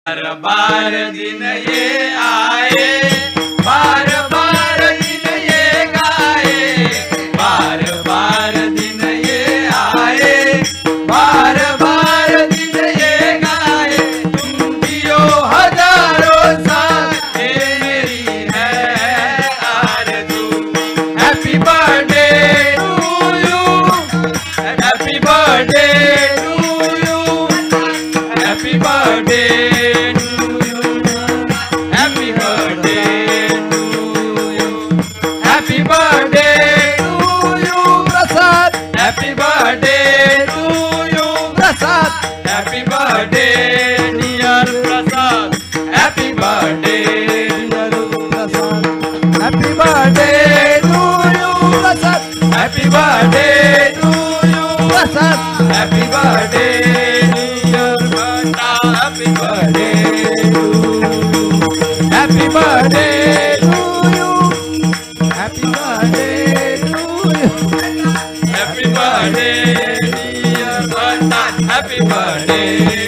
बार दिन ये आए, बार बार दिन ये गाए, बार बार दिन ये आए, बार बार दिन ये गाए। तुम जियो हजारों साल, ये मेरी है आरज़ू। Happy birthday to you, happy birthday to you, happy birthday Happy birthday to you, Prasad. Happy birthday, dear Prasad. Happy birthday, dear Prasad. Happy birthday to you, Prasad. Happy birthday to you, Prasad. Happy birthday, dear Prasad. Happy birthday to you. Happy birthday to you. Happy birthday to you. Happy birthday, dear Bhatta. Happy birthday.